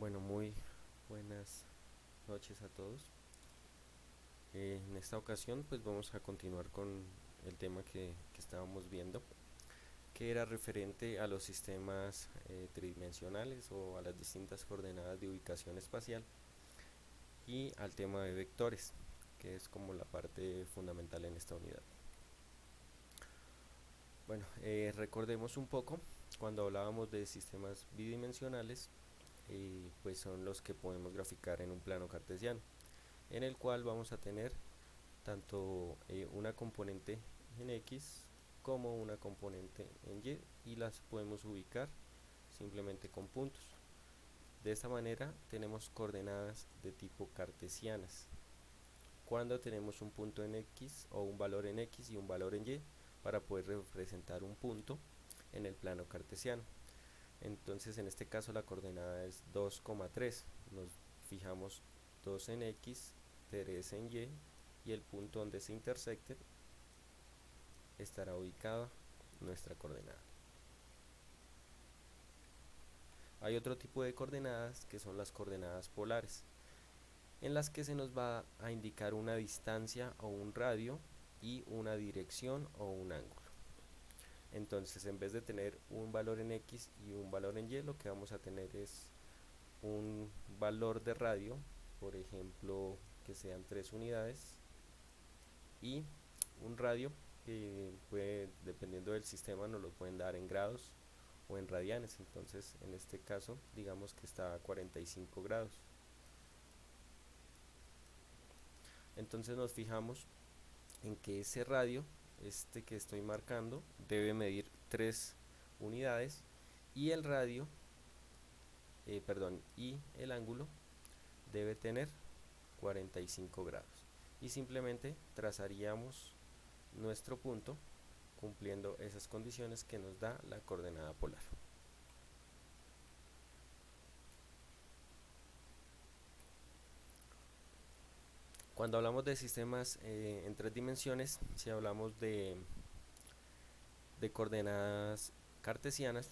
Bueno, muy buenas noches a todos. En esta ocasión pues vamos a continuar con el tema que estábamos viendo, que era referente a los sistemas tridimensionales o a las distintas coordenadas de ubicación espacial y al tema de vectores, que es como la parte fundamental en esta unidad. Bueno, recordemos un poco, cuando hablábamos de sistemas bidimensionales, pues son los que podemos graficar en un plano cartesiano, en el cual vamos a tener tanto una componente en X como una componente en Y, y las podemos ubicar simplemente con puntos. De esta manera tenemos coordenadas de tipo cartesianas. Cuando tenemos un punto en X o un valor en X y un valor en Y, para poder representar un punto en el plano cartesiano. Entonces en este caso la coordenada es 2,3. Nos fijamos 2 en X, 3 en Y, y el punto donde se intersecten estará ubicada nuestra coordenada. Hay otro tipo de coordenadas que son las coordenadas polares, en las que se nos va a indicar una distancia o un radio y una dirección o un ángulo. Entonces, en vez de tener un valor en X y un valor en Y, lo que vamos a tener es un valor de radio, por ejemplo, que sean 3 unidades, y un radio que puede, dependiendo del sistema, nos lo pueden dar en grados o en radianes. Entonces en este caso digamos que está a 45 grados. Entonces nos fijamos en que ese radio, este que estoy marcando, debe medir 3 unidades, y el radio, y el ángulo debe tener 45 grados, y simplemente trazaríamos nuestro punto cumpliendo esas condiciones que nos da la coordenada polar. Cuando hablamos de sistemas en 3 dimensiones, si hablamos de coordenadas cartesianas,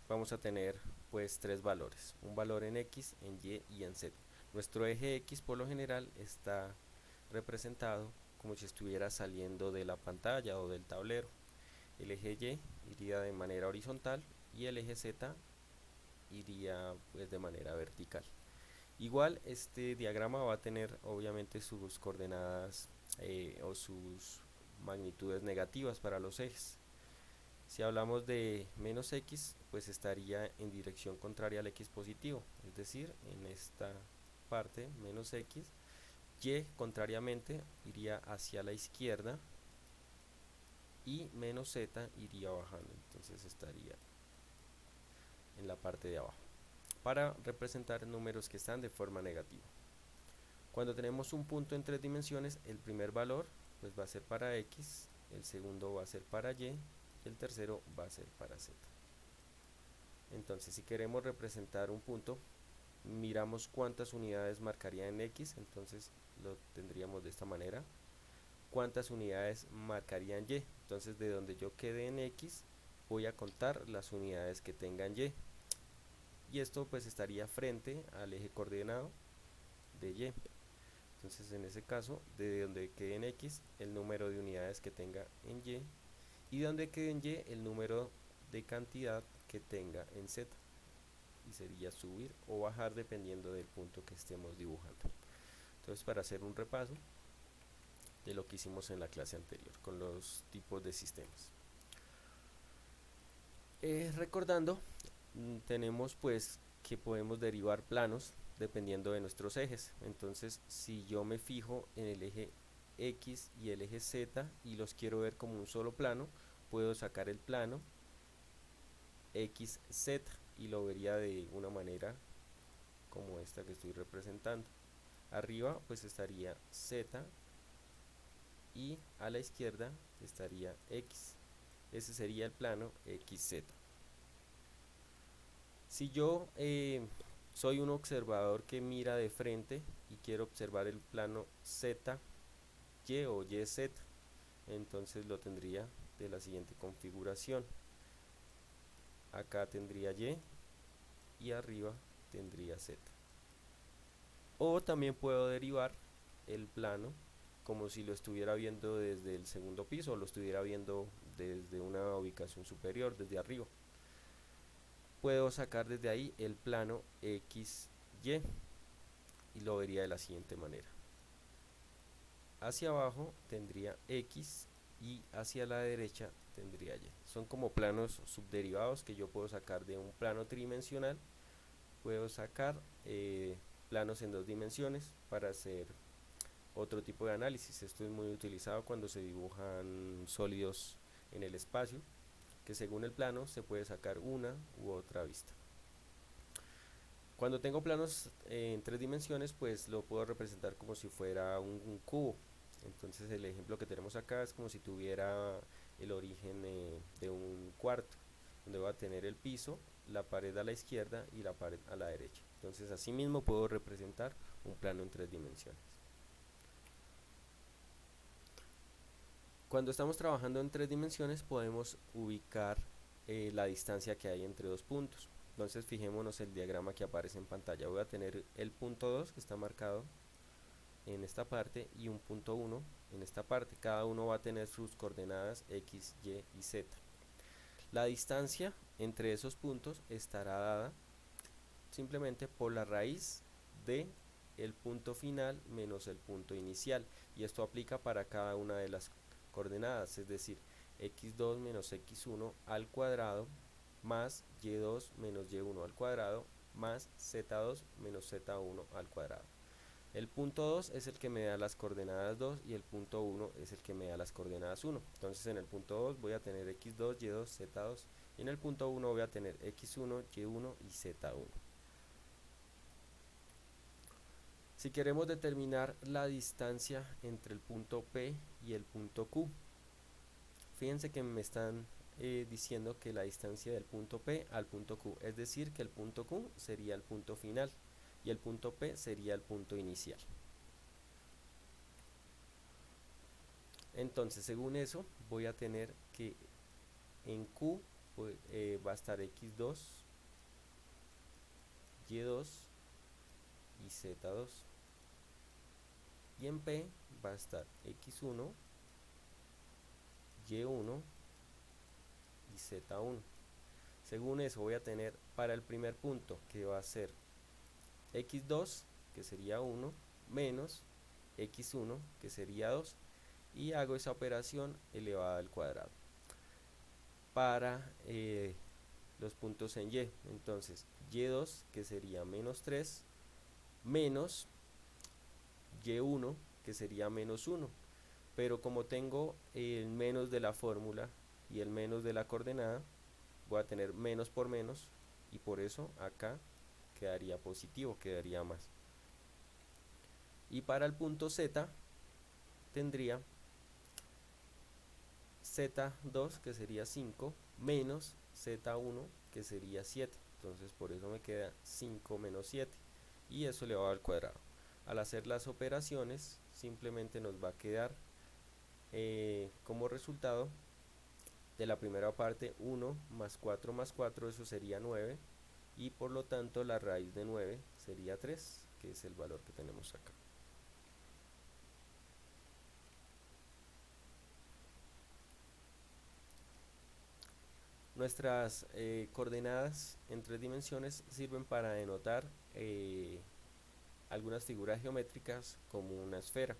vamos a tener pues 3 valores, un valor en X, en Y y en Z. Nuestro eje X por lo general está representado como si estuviera saliendo de la pantalla o del tablero. El eje Y iría de manera horizontal y el eje Z iría pues de manera vertical. Igual este diagrama va a tener obviamente sus coordenadas o sus magnitudes negativas para los ejes. Si hablamos de menos x, pues estaría en dirección contraria al x positivo, es decir, en esta parte menos x. Y contrariamente iría hacia la izquierda y menos z iría bajando, entonces estaría en la parte de abajo, para representar números que están de forma negativa. Cuando tenemos un punto en 3 dimensiones, el primer valor pues va a ser para x, el segundo va a ser para y, y el tercero va a ser para z. Entonces, si queremos representar un punto, miramos cuántas unidades marcaría en x, entonces lo tendríamos de esta manera. Cuántas unidades marcaría en y, entonces de donde yo quede en x, voy a contar las unidades que tenga en y. Y esto pues estaría frente al eje coordenado de y. Entonces en ese caso, de donde quede en X, el número de unidades que tenga en y de donde quede en Y, el número de cantidad que tenga en Z. Y sería subir o bajar dependiendo del punto que estemos dibujando. Entonces, para hacer un repaso de lo que hicimos en la clase anterior con los tipos de sistemas. Recordando, tenemos pues que podemos derivar planos dependiendo de nuestros ejes. Entonces, si yo me fijo en el eje X y el eje Z y los quiero ver como un solo plano, puedo sacar el plano XZ y lo vería de una manera como esta que estoy representando. Arriba pues estaría Z y a la izquierda estaría X. Ese sería el plano XZ. Si yo soy un observador que mira de frente y quiero observar el plano ZY o YZ, entonces lo tendría de la siguiente configuración. Acá tendría Y y arriba tendría z. O también puedo derivar el plano como si lo estuviera viendo desde el segundo piso o lo estuviera viendo desde una ubicación superior, desde arriba. Puedo sacar desde ahí el plano XY y lo vería de la siguiente manera. Hacia abajo tendría X y hacia la derecha tendría Y. Son como planos subderivados que yo puedo sacar de un plano tridimensional. Puedo sacar planos en 2 dimensiones para hacer otro tipo de análisis. Esto es muy utilizado cuando se dibujan sólidos en el espacio, que según el plano se puede sacar una u otra vista. Cuando tengo planos en 3 dimensiones, pues lo puedo representar como si fuera un cubo. Entonces el ejemplo que tenemos acá es como si tuviera el origen de un cuarto, donde va a tener el piso, la pared a la izquierda y la pared a la derecha. Entonces así mismo puedo representar un plano en 3 dimensiones. Cuando estamos trabajando en 3 dimensiones podemos ubicar la distancia que hay entre 2 puntos. Entonces fijémonos el diagrama que aparece en pantalla. Voy a tener el punto 2 que está marcado en esta parte y un punto 1 en esta parte. Cada uno va a tener sus coordenadas X, Y y Z. La distancia entre esos puntos estará dada simplemente por la raíz de el punto final menos el punto inicial, y esto aplica para cada una de las coordenadas, es decir, x2 menos x1 al cuadrado más y2 menos y1 al cuadrado más z2 menos z1 al cuadrado. El punto 2 es el que me da las coordenadas 2 y el punto 1 es el que me da las coordenadas 1. Entonces en el punto 2 voy a tener x2, y2, z2 y en el punto 1 voy a tener x1, y1 y z1. Si queremos determinar la distancia entre el punto P y el punto Q, fíjense que me están diciendo que la distancia del punto P al punto Q, es decir, que el punto Q sería el punto final y el punto P sería el punto inicial. Entonces, según eso, voy a tener que en Q pues, va a estar x2, y2 y z2. Y en P va a estar x1, y1 y z1. Según eso voy a tener para el primer punto, que va a ser x2, que sería 1, menos x1, que sería 2, y hago esa operación elevada al cuadrado. Para los puntos en y, entonces y2, que sería menos 3, menos y1, que sería menos 1, pero como tengo el menos de la fórmula y el menos de la coordenada, voy a tener menos por menos y por eso acá quedaría positivo, quedaría más. Y para el punto Z tendría Z2, que sería 5, menos Z1, que sería 7. Entonces por eso me queda 5 menos 7 y eso elevado al cuadrado. Al hacer las operaciones simplemente nos va a quedar como resultado de la primera parte 1 más 4, eso sería 9, y por lo tanto la raíz de 9 sería 3, que es el valor que tenemos acá. Nuestras coordenadas en 3 dimensiones sirven para denotar algunas figuras geométricas como una esfera.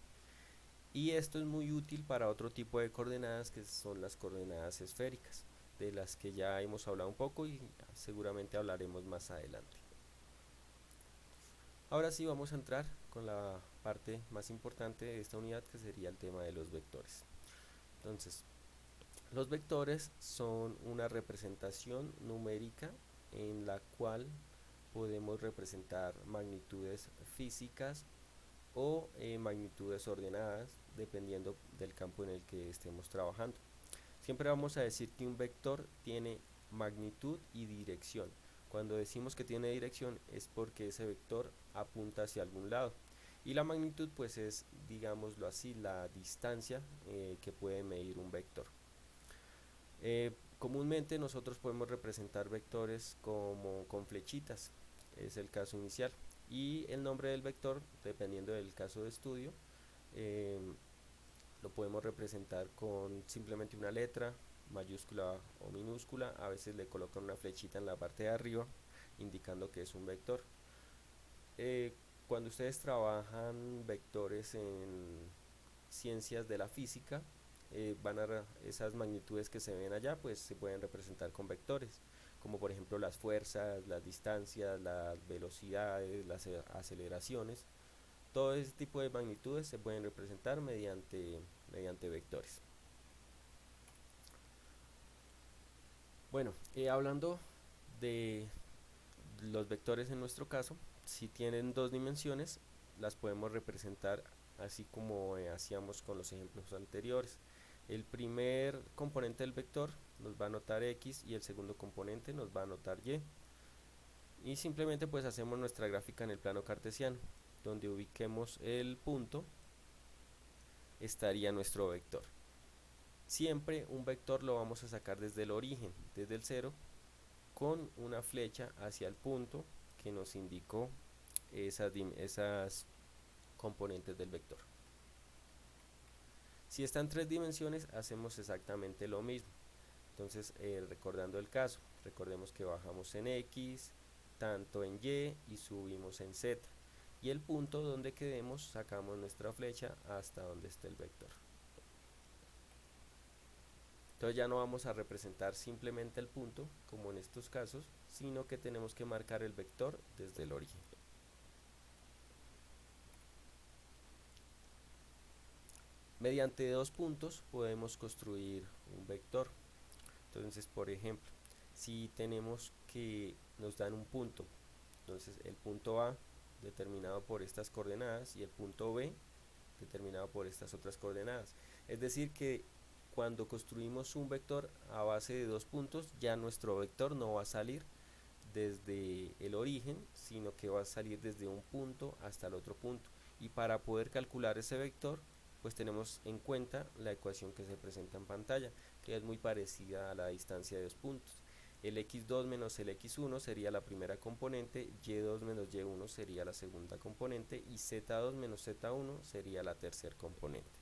Y esto es muy útil para otro tipo de coordenadas, que son las coordenadas esféricas, de las que ya hemos hablado un poco y seguramente hablaremos más adelante. Ahora sí vamos a entrar con la parte más importante de esta unidad, que sería el tema de los vectores. Entonces, los vectores son una representación numérica en la cual podemos representar magnitudes físicas o magnitudes ordenadas, dependiendo del campo en el que estemos trabajando. Siempre vamos a decir que un vector tiene magnitud y dirección. Cuando decimos que tiene dirección es porque ese vector apunta hacia algún lado. Y la magnitud pues es, digámoslo así, la distancia que puede medir un vector. Comúnmente nosotros podemos representar vectores como con flechitas. es el caso inicial. Y el nombre del vector, dependiendo del caso de estudio, lo podemos representar con simplemente una letra, mayúscula o minúscula. A veces le colocan una flechita en la parte de arriba indicando que es un vector. Cuando ustedes trabajan vectores en ciencias de la física, esas magnitudes que se ven allá pues se pueden representar con vectores, como por ejemplo las fuerzas, las distancias, las velocidades, las aceleraciones. Todo ese tipo de magnitudes se pueden representar mediante vectores. Bueno, hablando de los vectores en nuestro caso, si tienen dos dimensiones, las podemos representar así como hacíamos con los ejemplos anteriores. El primer componente del vector nos va a anotar x y el segundo componente nos va a anotar y. Y simplemente pues hacemos nuestra gráfica en el plano cartesiano. Donde ubiquemos el punto estaría nuestro vector. Siempre un vector lo vamos a sacar desde el origen, desde el 0, con una flecha hacia el punto que nos indicó esas componentes del vector. Si está en 3 dimensiones, hacemos exactamente lo mismo. Entonces, recordando el caso, recordemos que bajamos en x, tanto en y subimos en z. Y el punto donde quedemos, sacamos nuestra flecha hasta donde esté el vector. Entonces ya no vamos a representar simplemente el punto, como en estos casos, sino que tenemos que marcar el vector desde el origen. Mediante dos puntos podemos construir un vector. Entonces, por ejemplo, si tenemos que nos dan un punto, entonces el punto A determinado por estas coordenadas y el punto B determinado por estas otras coordenadas. Es decir que cuando construimos un vector a base de dos puntos, ya nuestro vector no va a salir desde el origen, sino que va a salir desde un punto hasta el otro punto. Y para poder calcular ese vector, pues tenemos en cuenta la ecuación que se presenta en pantalla, que es muy parecida a la distancia de dos puntos. El x2 menos el x1 sería la primera componente, y2 menos y1 sería la segunda componente y z2 menos z1 sería la tercera componente.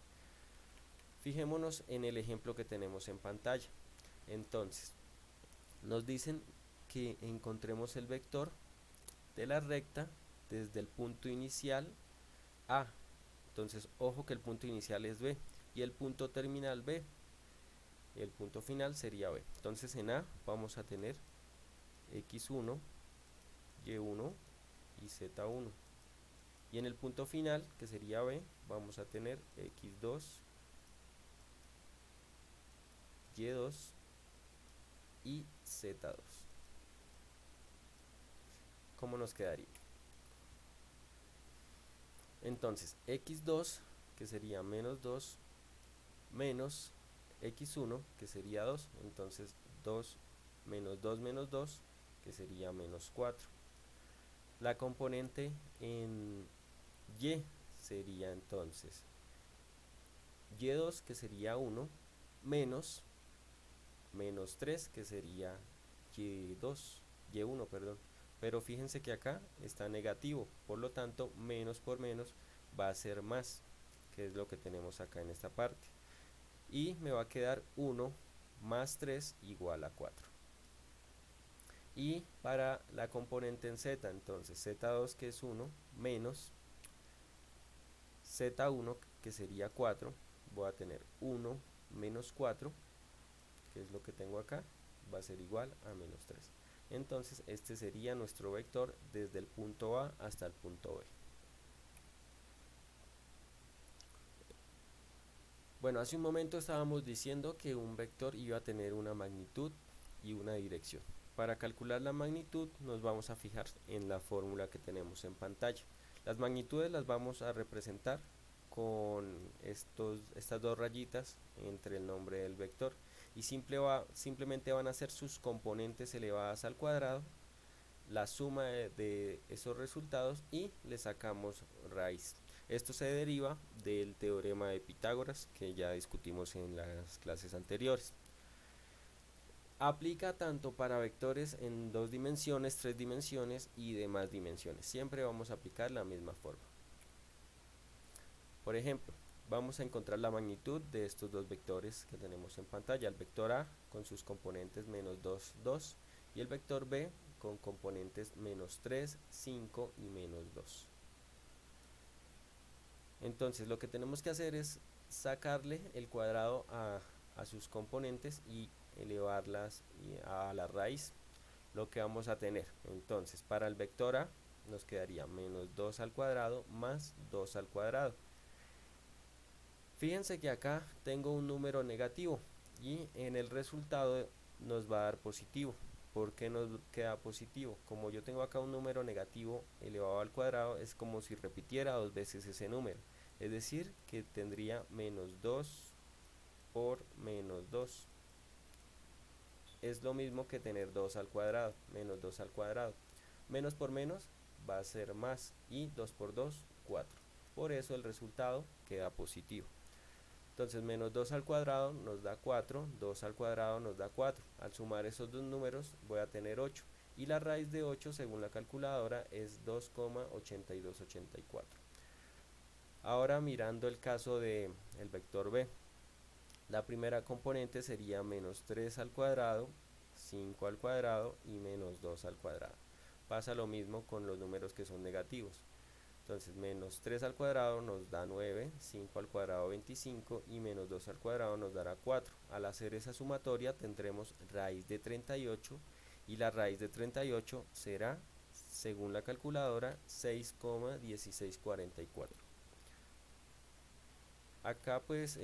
Fijémonos en el ejemplo que tenemos en pantalla. Entonces, nos dicen que encontremos el vector de la recta desde el punto inicial A. Entonces, ojo que el punto inicial es B y el punto terminal B. El punto final sería B. Entonces, en A vamos a tener x1, y1 y z1. Y en el punto final, que sería B, vamos a tener x2, y2 y z2. ¿Cómo nos quedaría? Entonces, x2, que sería menos 2, menos x1, que sería 2. Entonces, 2 menos 2, que sería menos 4. La componente en y sería entonces y2, que sería 1, menos 3, que sería y1, perdón. Pero fíjense que acá está negativo, por lo tanto menos por menos va a ser más, que es lo que tenemos acá en esta parte. Y me va a quedar 1 más 3 igual a 4. Y para la componente en z, entonces z2, que es 1, menos z1, que sería 4, voy a tener 1 menos 4, que es lo que tengo acá, va a ser igual a menos 3. Entonces este sería nuestro vector desde el punto A hasta el punto B. Bueno, hace un momento estábamos diciendo que un vector iba a tener una magnitud y una dirección. Para calcular la magnitud nos vamos a fijar en la fórmula que tenemos en pantalla. Las magnitudes las vamos a representar con estas dos rayitas entre el nombre del vector y simplemente van a ser sus componentes elevadas al cuadrado, la suma de esos resultados y le sacamos raíz. Esto se deriva del teorema de Pitágoras que ya discutimos en las clases anteriores. Aplica tanto para vectores en 2 dimensiones, 3 dimensiones y demás dimensiones. Siempre vamos a aplicar la misma forma. Por ejemplo, vamos a encontrar la magnitud de estos dos vectores que tenemos en pantalla. El vector A con sus componentes menos 2, 2 y el vector B con componentes menos 3, 5 y menos 2. Entonces lo que tenemos que hacer es sacarle el cuadrado a sus componentes y elevarlas a la raíz, lo que vamos a tener. Entonces para el vector A nos quedaría menos 2 al cuadrado más 2 al cuadrado. Fíjense que acá tengo un número negativo y en el resultado nos va a dar positivo. ¿Por qué nos queda positivo? Como yo tengo acá un número negativo elevado al cuadrado, es como si repitiera dos veces ese número. Es decir, que tendría menos 2 por menos 2. Es lo mismo que tener 2 al cuadrado, menos 2 al cuadrado. Menos por menos va a ser más y 2 por 2, 4. Por eso el resultado queda positivo. Entonces menos 2 al cuadrado nos da 4, 2 al cuadrado nos da 4. Al sumar esos dos números voy a tener 8. Y la raíz de 8 según la calculadora es 2,8284. Ahora mirando el caso del vector B. La primera componente sería menos 3 al cuadrado, 5 al cuadrado y menos 2 al cuadrado. Pasa lo mismo con los números que son negativos. Entonces menos 3 al cuadrado nos da 9, 5 al cuadrado 25 y menos 2 al cuadrado nos dará 4. Al hacer esa sumatoria tendremos raíz de 38 y la raíz de 38 será, según la calculadora, 6,1644. Acá pues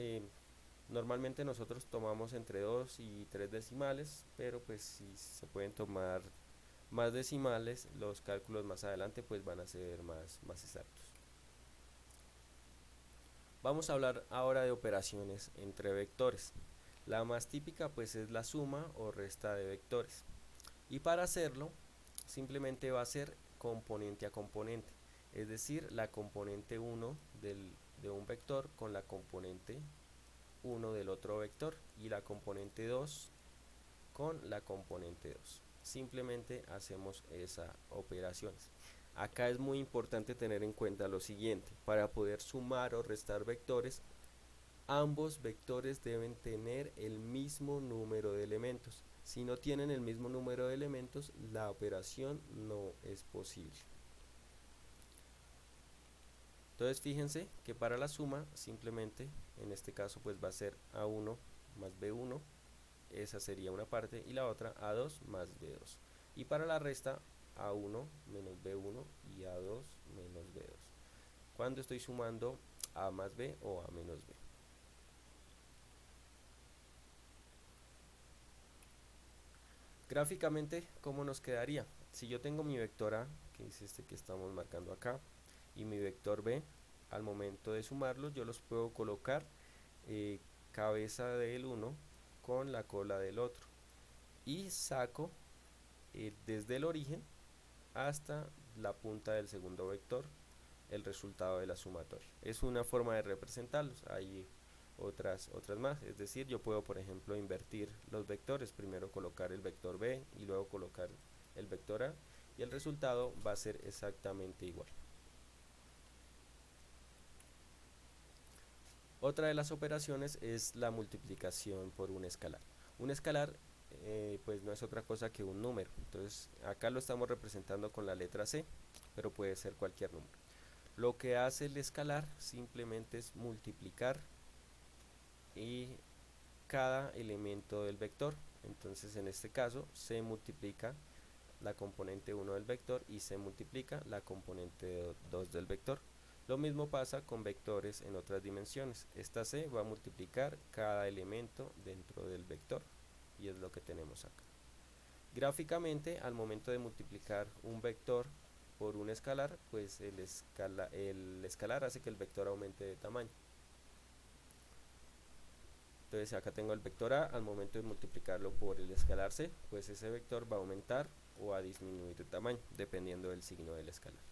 normalmente nosotros tomamos entre 2 y 3 decimales, pero pues si se pueden tomar más decimales, los cálculos más adelante pues van a ser más exactos. Vamos a hablar ahora de operaciones entre vectores. La más típica pues es la suma o resta de vectores. Y para hacerlo simplemente va a ser componente a componente. Es decir, la componente 1 de un vector con la componente 1 del otro vector y la componente 2 con la componente 2. Simplemente hacemos esas operaciones. Acá es muy importante tener en cuenta lo siguiente: para poder sumar o restar vectores, ambos vectores deben tener el mismo número de elementos. Si no tienen el mismo número de elementos, la operación no es posible. Entonces fíjense que para la suma simplemente en este caso pues va a ser A1 más B1, esa sería una parte, y la otra A2 más B2. Y para la resta A1 menos B1 y A2 menos B2, cuando estoy sumando A más B o A menos B. Gráficamente, ¿cómo nos quedaría? Si yo tengo mi vector A, que es este que estamos marcando acá, y mi vector B, al momento de sumarlos yo los puedo colocar cabeza del uno con la cola del otro y saco desde el origen hasta la punta del segundo vector el resultado de la sumatoria. Es una forma de representarlos. Hay otras más, es decir, yo puedo por ejemplo invertir los vectores, primero colocar el vector B y luego colocar el vector A y el resultado va a ser exactamente igual. Otra de las operaciones es la multiplicación por un escalar. Un escalar pues no es otra cosa que un número. Entonces acá lo estamos representando con la letra C, pero puede ser cualquier número. Lo que hace el escalar simplemente es multiplicar y cada elemento del vector. Entonces en este caso se multiplica la componente 1 del vector y se multiplica la componente 2 del vector. Lo mismo pasa con vectores en otras dimensiones. Esta C va a multiplicar cada elemento dentro del vector y es lo que tenemos acá. Gráficamente, al momento de multiplicar un vector por un escalar, pues el escalar hace que el vector aumente de tamaño. Entonces acá tengo el vector A, al momento de multiplicarlo por el escalar C, pues ese vector va a aumentar o a disminuir de tamaño, dependiendo del signo del escalar.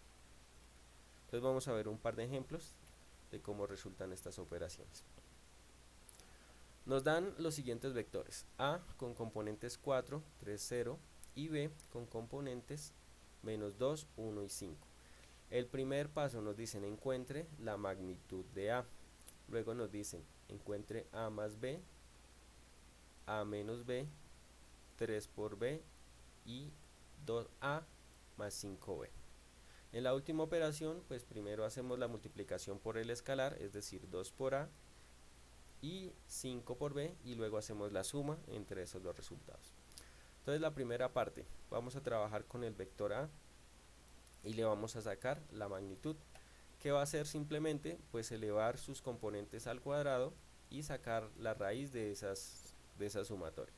Entonces vamos a ver un par de ejemplos de cómo resultan estas operaciones. Nos dan los siguientes vectores: A con componentes 4, 3, 0 y B con componentes menos 2, 1 y 5. El primer paso nos dicen encuentre la magnitud de A. Luego nos dicen encuentre A más B, A menos B, 3 por B y 2A más 5B. En la última operación, pues primero hacemos la multiplicación por el escalar, es decir, 2 por A y 5 por B, y luego hacemos la suma entre esos dos resultados. Entonces la primera parte, vamos a trabajar con el vector A y le vamos a sacar la magnitud, que va a ser simplemente pues elevar sus componentes al cuadrado y sacar la raíz de esa sumatoria.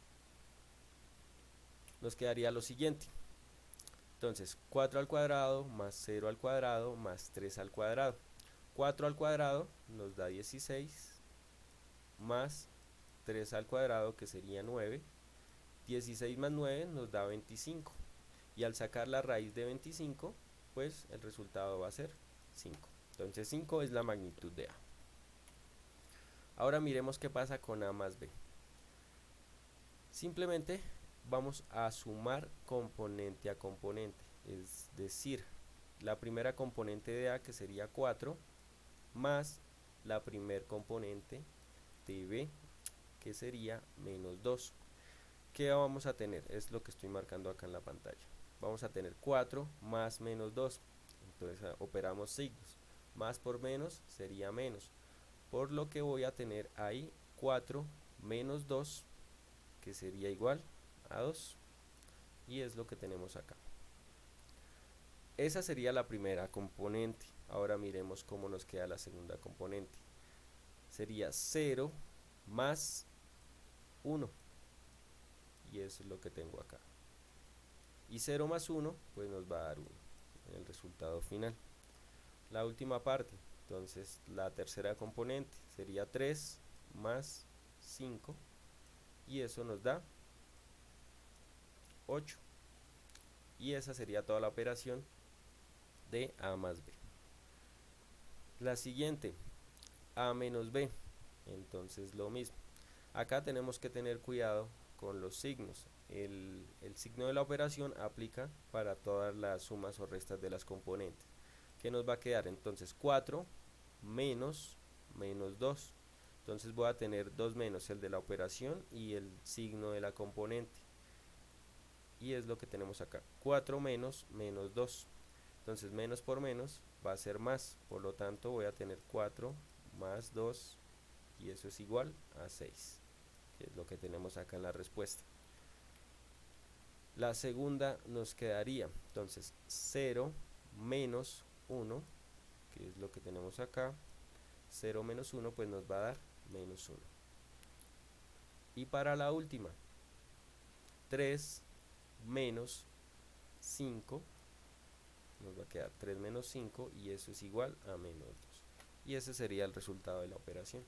Nos quedaría lo siguiente. Entonces 4 al cuadrado más 0 al cuadrado más 3 al cuadrado. 4 al cuadrado nos da 16 más 3 al cuadrado, que sería 9. 16 más 9 nos da 25. Y al sacar la raíz de 25, pues el resultado va a ser 5. Entonces 5 es la magnitud de A. Ahora miremos qué pasa con A más B. Simplemente vamos a sumar componente a componente. Es decir, la primera componente de A, que sería 4, más la primer componente de B, que sería menos 2. ¿Qué vamos a tener? Es lo que estoy marcando acá en la pantalla. Vamos a tener 4 más menos 2. Entonces operamos signos. Más por menos sería menos. Por lo que voy a tener ahí 4 menos 2, que sería igual a 2. Y es lo que tenemos acá. Esa sería la primera componente. Ahora miremos cómo nos queda la segunda componente. Sería 0 más 1. Y eso es lo que tengo acá. Y 0 más 1 pues nos va a dar 1 en el resultado final. La última parte, entonces la tercera componente sería 3 más 5, y eso nos da 8. Y esa sería toda la operación de A más B. La siguiente, A menos B. Entonces lo mismo. Acá tenemos que tener cuidado con los signos. El signo de la operación aplica para todas las sumas o restas de las componentes. ¿Qué nos va a quedar? Entonces 4 menos 2. Entonces voy a tener 2 menos, el de la operación y el signo de la componente. Y es lo que tenemos acá. 4 menos 2. Entonces menos por menos va a ser más. Por lo tanto voy a tener 4 más 2, y eso es igual a 6. Que es lo que tenemos acá en la respuesta. La segunda nos quedaría, entonces 0 menos 1, que es lo que tenemos acá. 0 menos 1 pues nos va a dar menos 1. Y para la última, 3 menos 5, nos va a quedar 3 menos 5, y eso es igual a menos 2. Y ese sería el resultado de la operación.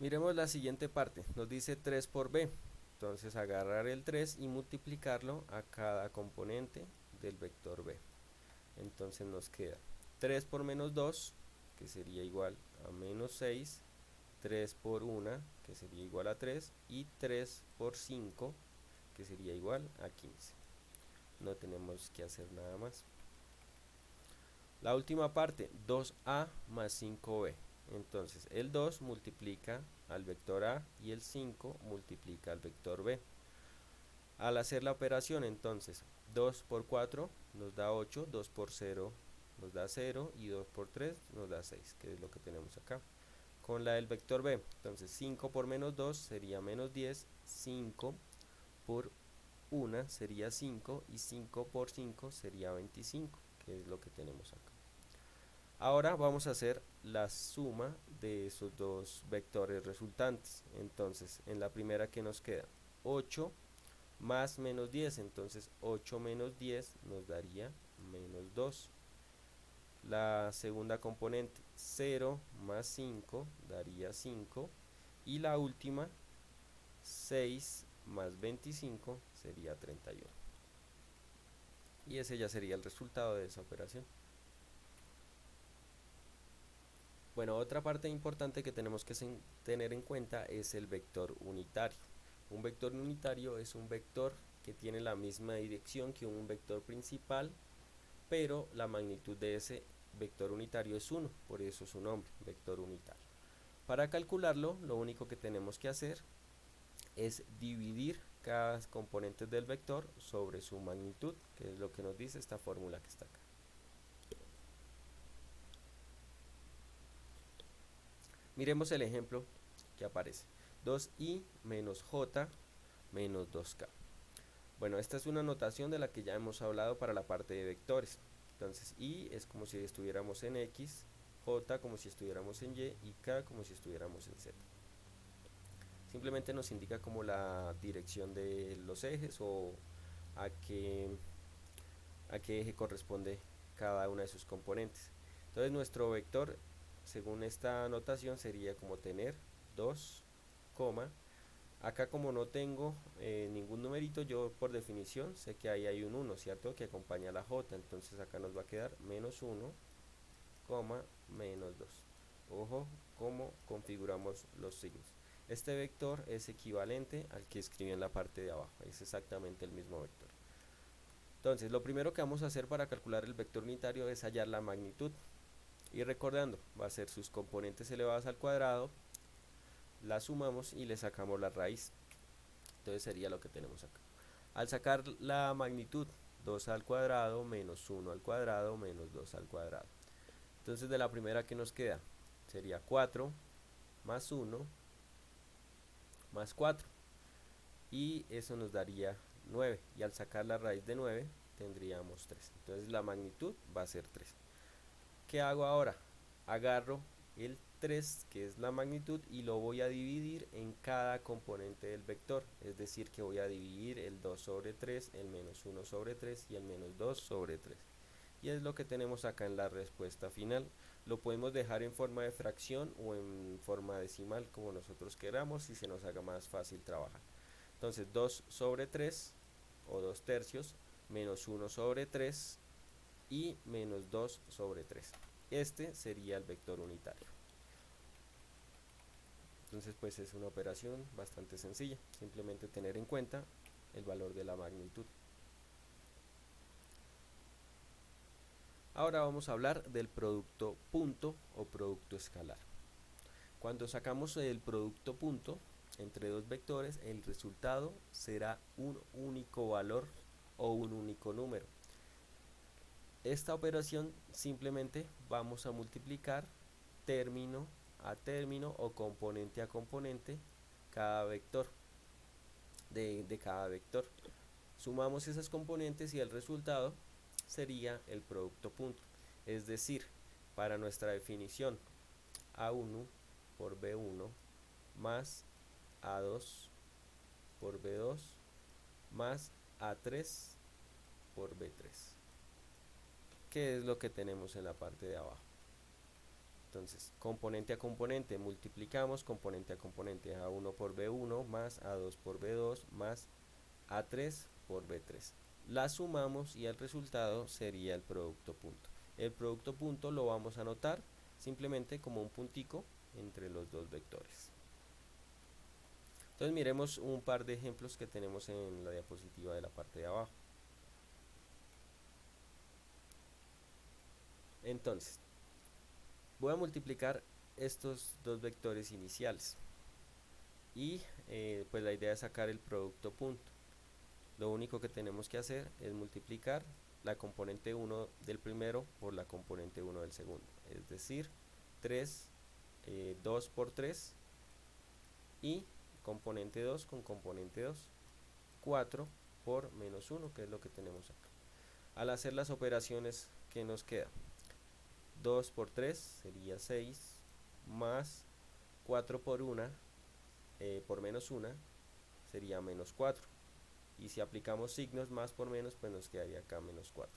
Miremos la siguiente parte. Nos dice 3 por B. Entonces agarrar el 3 y multiplicarlo a cada componente del vector B. Entonces nos queda 3 por menos 2, que sería igual a menos 6. 3 por 1, que sería igual a 3. Y 3 por 5, que sería igual a 15. No tenemos que hacer nada más. La última parte, 2A más 5B. Entonces el 2 multiplica al vector A y el 5 multiplica al vector B. Al hacer la operación, entonces 2 por 4 nos da 8, 2 por 0 nos da 0 y 2 por 3 nos da 6, que es lo que tenemos acá. Con la del vector B, entonces 5 por menos 2 sería menos 10, 5 por 1 sería 5 y 5 por 5 sería 25, que es lo que tenemos acá. Ahora vamos a hacer la suma de esos dos vectores resultantes. Entonces en la primera, que nos queda 8 más menos 10, entonces 8 menos 10 nos daría menos 2. La segunda componente, 0 más 5 daría 5, y la última, 6 más 25 sería 31. Y ese ya sería el resultado de esa operación. Bueno, otra parte importante que tenemos que tener en cuenta es el vector unitario. Un vector unitario es un vector que tiene la misma dirección que un vector principal, pero la magnitud de ese vector unitario es 1, por eso su nombre, vector unitario. Para calcularlo, lo único que tenemos que hacer es dividir cada componente del vector sobre su magnitud, que es lo que nos dice esta fórmula que está acá. Miremos el ejemplo que aparece. 2i menos j menos 2k. Bueno, esta es una notación de la que ya hemos hablado para la parte de vectores. Entonces, i es como si estuviéramos en x, j como si estuviéramos en y k como si estuviéramos en z. Simplemente nos indica como la dirección de los ejes o a qué, a qué eje corresponde cada una de sus componentes. Entonces, nuestro vector, según esta notación, sería como tener 2, acá como no tengo ningún numerito, yo por definición sé que ahí hay un 1, ¿cierto? Que acompaña a la j, entonces acá nos va a quedar menos 1, menos 2. Ojo cómo configuramos los signos. Este vector es equivalente al que escribí en la parte de abajo, es exactamente el mismo vector. Entonces, lo primero que vamos a hacer para calcular el vector unitario es hallar la magnitud. Y recordando, va a ser sus componentes elevadas al cuadrado, la sumamos y le sacamos la raíz. Entonces sería lo que tenemos acá. Al sacar la magnitud, 2 al cuadrado menos 1 al cuadrado menos 2 al cuadrado. Entonces de la primera que nos queda sería 4 más 1 más 4. Y eso nos daría 9. Y al sacar la raíz de 9 tendríamos 3. Entonces la magnitud va a ser 3. ¿Qué hago ahora? Agarro el 3, que es la magnitud, y lo voy a dividir en cada componente del vector. Es decir, que voy a dividir el 2 sobre 3, el menos 1 sobre 3 y el menos 2 sobre 3. Y es lo que tenemos acá en la respuesta final. Lo podemos dejar en forma de fracción o en forma decimal, como nosotros queramos, si se nos haga más fácil trabajar. Entonces 2 sobre 3, o 2 tercios, menos 1 sobre 3 y menos 2 sobre 3. Este sería el vector unitario. Entonces pues es una operación bastante sencilla, simplemente tener en cuenta el valor de la magnitud. Ahora vamos a hablar del producto punto o producto escalar. Cuando sacamos el producto punto entre dos vectores, el resultado será un único valor o un único número. Esta operación simplemente vamos a multiplicar término a término o componente a componente cada vector de cada vector. Sumamos esas componentes y el resultado sería el producto punto. Es decir, para nuestra definición, A1 por B1 más A2 por B2 más A3 por B3. ¿Qué es lo que tenemos en la parte de abajo? Entonces, componente a componente, multiplicamos componente a componente, A1 por B1 más A2 por B2 más A3 por B3. La sumamos y el resultado sería el producto punto. El producto punto lo vamos a anotar simplemente como un puntico entre los dos vectores. Entonces miremos un par de ejemplos que tenemos en la diapositiva de la parte de abajo. Entonces, voy a multiplicar estos dos vectores iniciales y pues la idea es sacar el producto punto. Lo único que tenemos que hacer es multiplicar la componente 1 del primero por la componente 1 del segundo, es decir, 2 por 3 y componente 2 con componente 2, 4 por menos 1, que es lo que tenemos acá. Al hacer las operaciones, ¿qué nos queda? 2 por 3 sería 6, más 4 por 1, por menos 1, sería menos 4. Y si aplicamos signos más por menos, pues nos quedaría acá menos 4.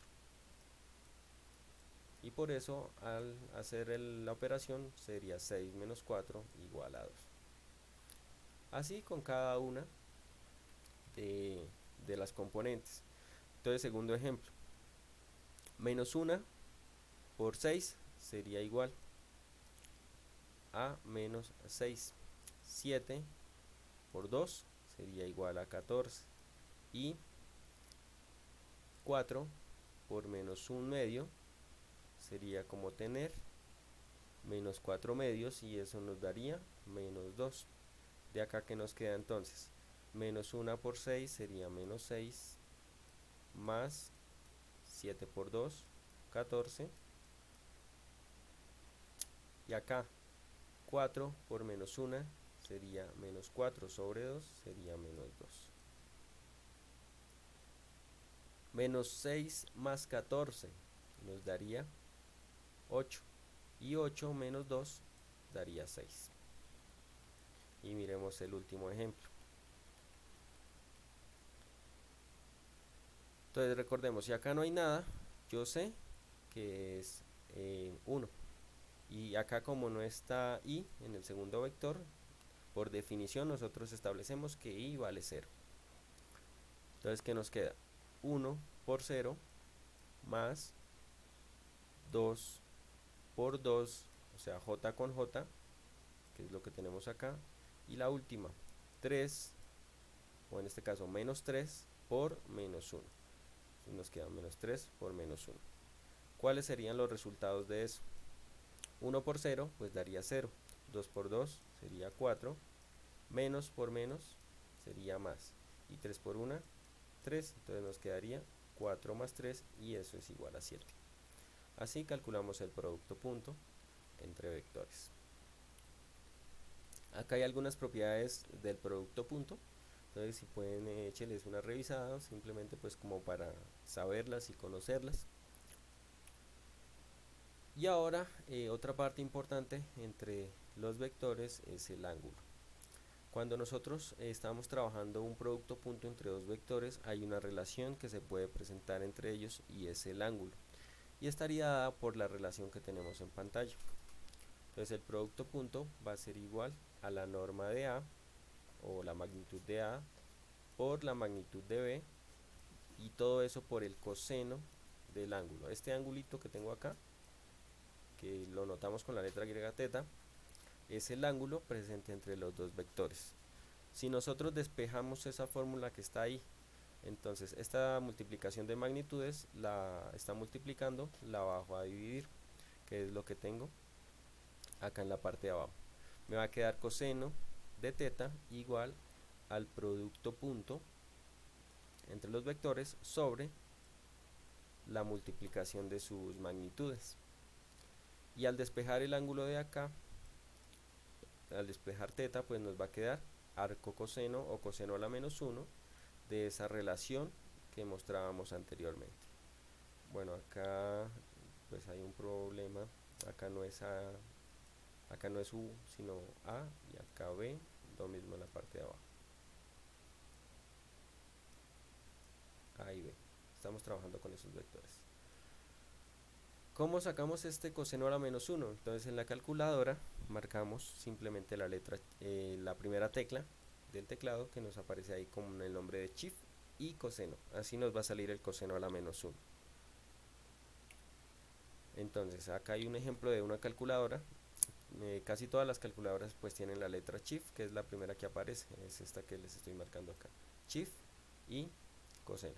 Y por eso, al hacer la operación, sería 6 menos 4 igual a 2. Así con cada una de las componentes. Entonces, segundo ejemplo. Menos 1 por 6 sería igual a menos 6. 7 por 2 sería igual a 14. Y 4 por menos 1 medio sería como tener menos 4 medios, y eso nos daría menos 2. De acá que nos queda entonces, menos 1 por 6 sería menos 6, más 7 por 2, 14. Y acá 4 por menos 1 sería menos 4 sobre 2, sería menos 2. Menos 6 más 14 nos daría 8. Y 8 menos 2 daría 6. Y miremos el último ejemplo. Entonces recordemos, si acá no hay nada, yo sé que es 1. Y acá como no está i en el segundo vector, por definición nosotros establecemos que i vale 0. Entonces, ¿qué nos queda? 1 por 0 más 2 por 2, o sea, j con j, que es lo que tenemos acá. Y la última, 3, o en este caso menos 3 por menos 1. Entonces nos queda menos 3 por menos 1. ¿Cuáles serían los resultados de eso? 1 por 0, pues daría 0. 2 por 2 sería 4. Menos por menos sería más. Y 3 por 1, 3. Entonces nos quedaría 4 más 3, y eso es igual a 7. Así calculamos el producto punto entre vectores. Acá hay algunas propiedades del producto punto. Entonces, si pueden, échenles una revisada, simplemente pues como para saberlas y conocerlas. Y ahora, otra parte importante entre los vectores es el ángulo. Cuando nosotros estamos trabajando un producto punto entre dos vectores, hay una relación que se puede presentar entre ellos, y es el ángulo. Y estaría dada por la relación que tenemos en pantalla. Entonces, el producto punto va a ser igual a la norma de A, o la magnitud de A, por la magnitud de B, y todo eso por el coseno del ángulo. Este angulito que tengo acá, que lo notamos con la letra griega teta, es el ángulo presente entre los dos vectores. Si nosotros despejamos esa fórmula que está ahí, entonces esta multiplicación de magnitudes la está multiplicando, la bajo a dividir, que es lo que tengo acá en la parte de abajo. Me va a quedar coseno de teta igual al producto punto entre los vectores sobre la multiplicación de sus magnitudes. Y al despejar el ángulo de acá, al despejar teta, pues nos va a quedar arco coseno, o coseno a la menos 1 de esa relación que mostrábamos anteriormente. Bueno, acá pues hay un problema. Acá no es A, acá no es U, sino A, y acá B, lo mismo en la parte de abajo. A y B. Estamos trabajando con esos vectores. ¿Cómo sacamos este coseno a la menos 1? Entonces, en la calculadora marcamos simplemente la letra, la primera tecla del teclado, que nos aparece ahí con el nombre de shift, y coseno. Así nos va a salir el coseno a la menos 1. Entonces, acá hay un ejemplo de una calculadora. Casi todas las calculadoras pues tienen la letra shift, que es la primera que aparece. Es esta que les estoy marcando acá. Shift y coseno.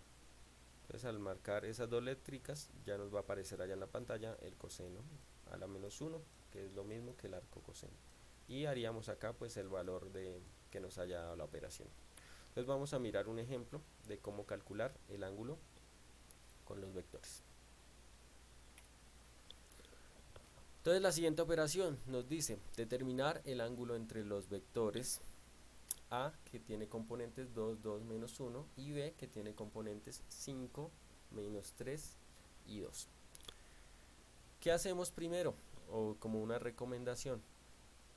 Entonces, al marcar esas dos letricas, ya nos va a aparecer allá en la pantalla el coseno a la menos 1, que es lo mismo que el arco coseno. Y haríamos acá pues el valor que nos haya dado la operación. Entonces, vamos a mirar un ejemplo de cómo calcular el ángulo con los vectores. Entonces, la siguiente operación nos dice determinar el ángulo entre los vectores A, que tiene componentes 2, 2, menos 1, y B, que tiene componentes 5, menos 3 y 2. ¿Qué hacemos primero? O como una recomendación,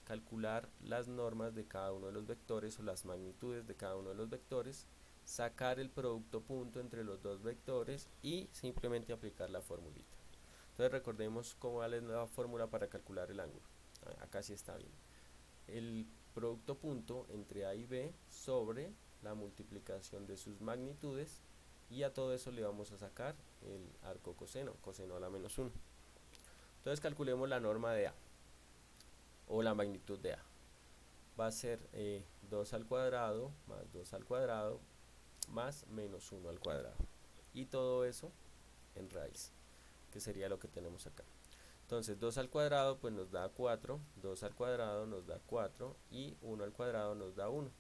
calcular las normas de cada uno de los vectores, o las magnitudes de cada uno de los vectores, sacar el producto punto entre los dos vectores y simplemente aplicar la formulita. Entonces, recordemos cuál es la fórmula para calcular el ángulo. Acá sí está bien. El producto punto entre A y B sobre la multiplicación de sus magnitudes, y a todo eso le vamos a sacar el arco coseno, coseno a la menos 1. Entonces, calculemos la norma de A. o la magnitud de A. Va a ser 2 al cuadrado más 2 al cuadrado más menos 1 al cuadrado. Y todo eso en raíz, que sería lo que tenemos acá. Entonces 2 al cuadrado pues nos da 4, 2 al cuadrado nos da 4 y 1 al cuadrado nos da 1.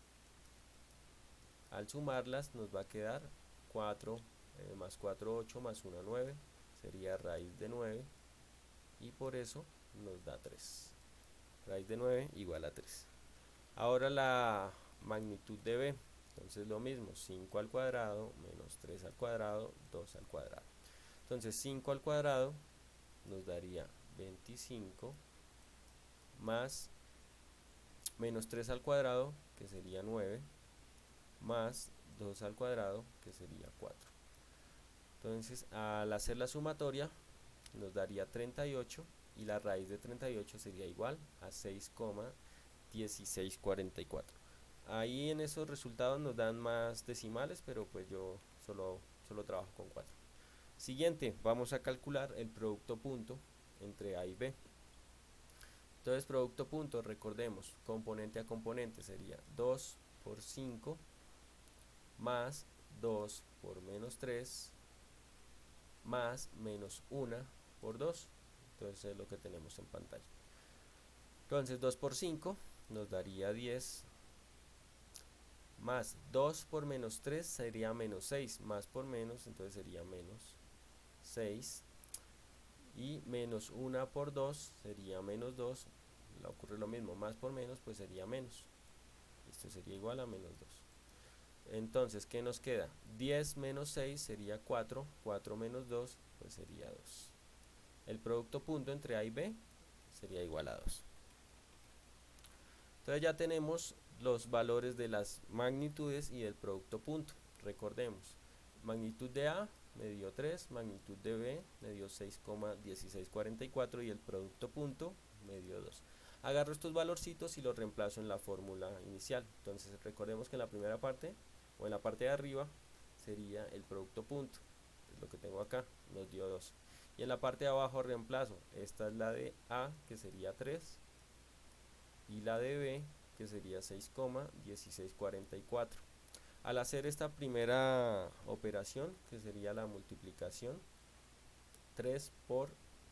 Al sumarlas nos va a quedar 4 más 4, 8 más 1, 9. Sería raíz de 9 y por eso nos da 3. Raíz de 9 igual a 3. Ahora la magnitud de b. Entonces lo mismo, 5 al cuadrado menos 3 al cuadrado, 2 al cuadrado. Entonces 5 al cuadrado nos daría 25 más menos 3 al cuadrado, que sería 9, más 2 al cuadrado, que sería 4. Entonces al hacer la sumatoria nos daría 38 y la raíz de 38 sería igual a 6,1644. Ahí en esos resultados nos dan más decimales, pero pues yo solo trabajo con 4. Siguiente, vamos a calcular el producto punto entre A y B. Entonces producto punto, recordemos, componente a componente sería 2 por 5 más 2 por menos 3 más menos 1 por 2. Entonces es lo que tenemos en pantalla. Entonces 2 por 5 nos daría 10, más 2 por menos 3 sería menos 6, más por menos, entonces sería menos 6, y menos 1 por 2 sería menos 2, le ocurre lo mismo, más por menos pues sería menos, esto sería igual a menos 2. Entonces, ¿qué nos queda? 10 menos 6 sería 4, 4 menos 2 pues sería 2. El producto punto entre A y B sería igual a 2. Entonces ya tenemos los valores de las magnitudes y del producto punto. Recordemos, magnitud de A me dio 3, magnitud de B me dio 6,1644 y el producto punto me dio 2. Agarro estos valorcitos y los reemplazo en la fórmula inicial. Entonces recordemos que en la primera parte o en la parte de arriba sería el producto punto, es lo que tengo acá, nos dio 2. Y en la parte de abajo reemplazo, esta es la de A que sería 3 y la de B que sería 6,1644. Al hacer esta primera operación, que sería la multiplicación, 3 por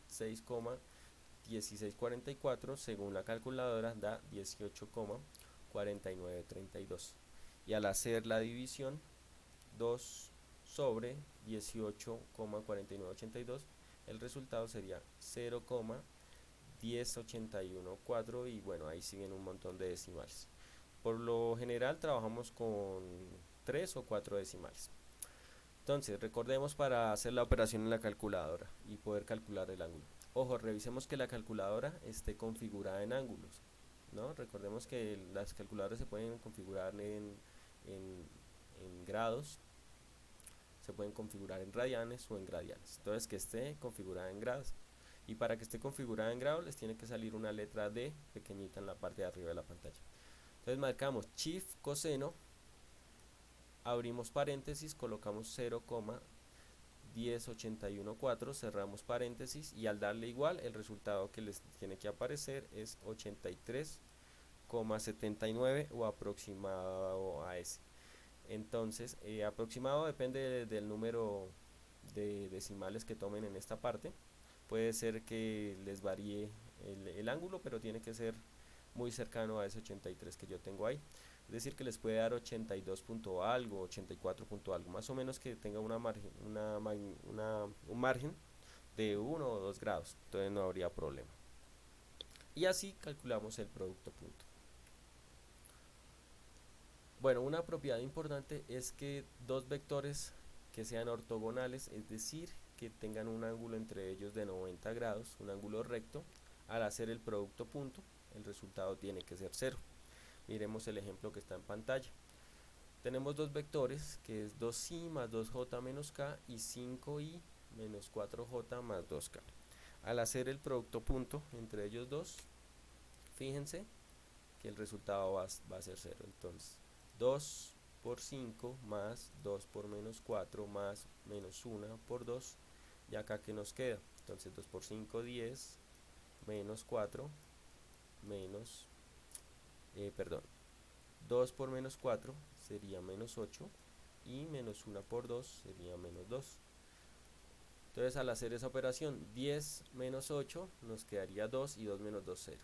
6,1644 según la calculadora da 18,4932. Y al hacer la división, 2 sobre 18,4982, el resultado sería 0,10814 y bueno, ahí siguen un montón de decimales. Por lo general trabajamos con 3 o 4 decimales. Entonces, recordemos para hacer la operación en la calculadora y poder calcular el ángulo. Ojo, revisemos que la calculadora esté configurada en ángulos, ¿no? Recordemos que las calculadoras se pueden configurar en grados, se pueden configurar en radianes o en gradianes. Entonces, que esté configurada en grados. Y para que esté configurada en grados, les tiene que salir una letra D pequeñita en la parte de arriba de la pantalla. Entonces marcamos shift coseno, abrimos paréntesis, colocamos 0,10814, cerramos paréntesis y al darle igual el resultado que les tiene que aparecer es 83,79 o aproximado a ese. Entonces aproximado depende del número de decimales que tomen en esta parte. Puede ser que les varíe el ángulo, pero tiene que ser muy cercano a ese 83 que yo tengo ahí. Es decir, que les puede dar 82 punto algo, 84 punto algo, más o menos que tenga un margen de 1 o 2 grados, entonces no habría problema. Y así calculamos el producto punto. Bueno, una propiedad importante es que dos vectores que sean ortogonales, es decir, que tengan un ángulo entre ellos de 90 grados, un ángulo recto, al hacer el producto punto, el resultado tiene que ser 0. Miremos el ejemplo que está en pantalla. Tenemos dos vectores, que es 2i más 2j menos k y 5i menos 4j más 2k. Al hacer el producto punto entre ellos dos, fíjense que el resultado va a ser 0. Entonces, 2 por 5 más 2 por menos 4 más menos 1 por 2. Y acá que nos queda, entonces 2 por 5, 10, menos 4, menos, perdón, 2 por menos 4 sería menos 8 y menos 1 por 2 sería menos 2. Entonces al hacer esa operación 10 menos 8 nos quedaría 2 y 2 menos 2 0.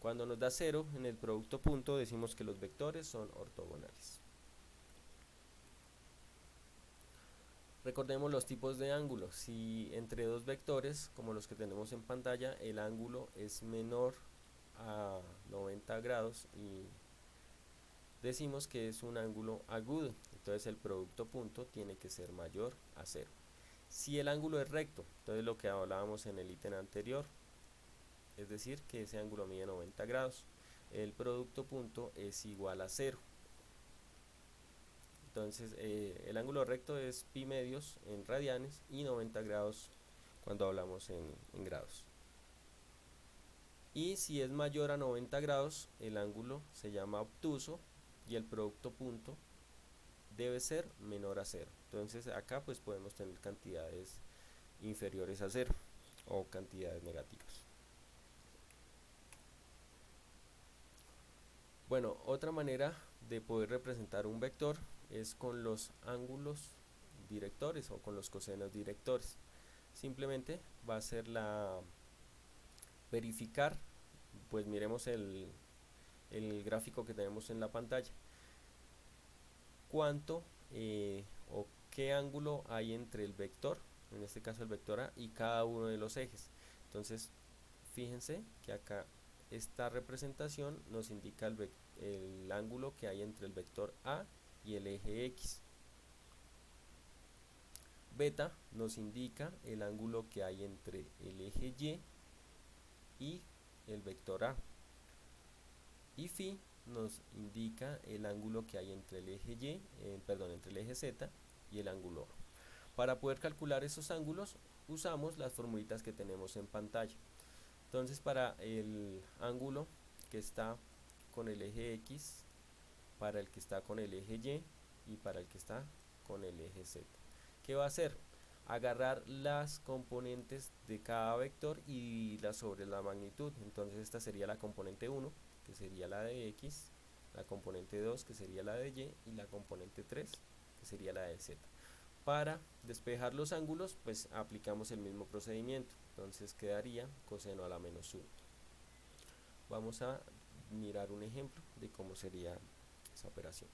Cuando nos da 0 en el producto punto decimos que los vectores son ortogonales. Recordemos los tipos de ángulos. Si entre dos vectores, como los que tenemos en pantalla, el ángulo es menor a 90 grados y decimos que es un ángulo agudo, entonces el producto punto tiene que ser mayor a 0. Si el ángulo es recto, entonces lo que hablábamos en el ítem anterior, es decir, que ese ángulo mide 90 grados, el producto punto es igual a 0. Entonces el ángulo recto es pi medios en radianes y 90 grados cuando hablamos en grados. Y si es mayor a 90 grados, el ángulo se llama obtuso y el producto punto debe ser menor a 0. Entonces acá pues podemos tener cantidades inferiores a 0 o cantidades negativas. Bueno, otra manera de poder representar un vector es con los ángulos directores o con los cosenos directores. Simplemente va a ser la verificar, pues miremos el gráfico que tenemos en la pantalla, cuánto o qué ángulo hay entre el vector, en este caso el vector A, y cada uno de los ejes. Entonces fíjense que acá esta representación nos indica el ángulo que hay entre el vector A y el eje X. Beta nos indica el ángulo que hay entre el eje Y el vector A. Y Phi nos indica el ángulo que hay entre el eje entre el eje Z y el ángulo A. Para poder calcular esos ángulos usamos las formulitas que tenemos en pantalla. Entonces para el ángulo que está con el eje X, para el que está con el eje Y para el que está con el eje Z, ¿qué va a hacer? Agarrar las componentes de cada vector y dividirlas sobre la magnitud. Entonces esta sería la componente 1, que sería la de X, la componente 2, que sería la de Y la componente 3, que sería la de Z. Para despejar los ángulos, pues aplicamos el mismo procedimiento. Entonces quedaría coseno a la menos 1. Vamos a mirar un ejemplo de cómo sería esa operación.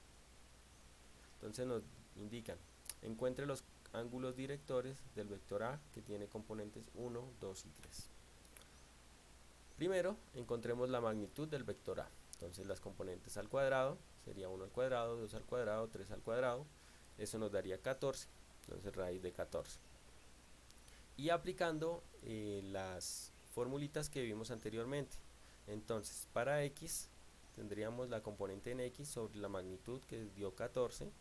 Entonces nos indican, encuentre los ángulos directores del vector A que tiene componentes 1, 2 y 3. Primero, encontremos la magnitud del vector A. Entonces las componentes al cuadrado sería 1 al cuadrado, 2 al cuadrado, 3 al cuadrado. Eso nos daría 14. Entonces raíz de 14. Y aplicando las formulitas que vimos anteriormente. Entonces para X tendríamos la componente en X sobre la magnitud que dio 14,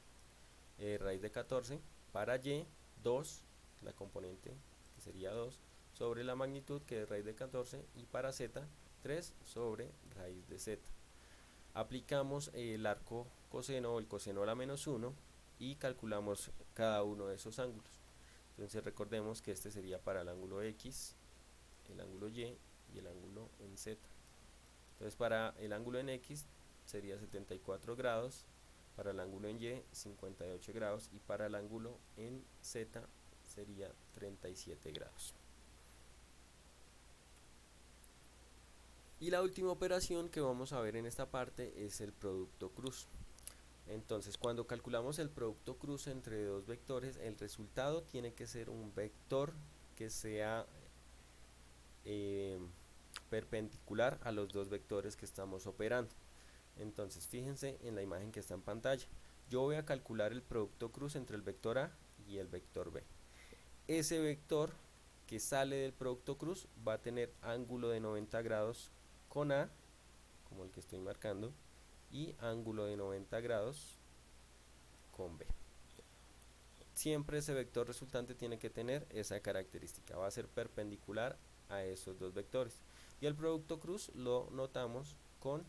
raíz de 14. Para Y, 2, la componente que sería 2, sobre la magnitud que es raíz de 14. Y para Z, 3 sobre raíz de Z. Aplicamos el arco coseno o el coseno a la menos 1 y calculamos cada uno de esos ángulos. Entonces recordemos que este sería para el ángulo X, el ángulo Y y el ángulo en Z. Entonces para el ángulo en X sería 74 grados, para el ángulo en Y 58 grados y para el ángulo en Z sería 37 grados. Y la última operación que vamos a ver en esta parte es el producto cruz. Entonces cuando calculamos el producto cruz entre dos vectores, el resultado tiene que ser un vector que sea perpendicular a los dos vectores que estamos operando. Entonces fíjense en la imagen que está en pantalla. Yo voy a calcular el producto cruz entre el vector A y el vector B. Ese vector que sale del producto cruz va a tener ángulo de 90 grados con A, como el que estoy marcando, y ángulo de 90 grados con B. Siempre ese vector resultante tiene que tener esa característica, va a ser perpendicular a esos dos vectores. Y el producto cruz lo notamos con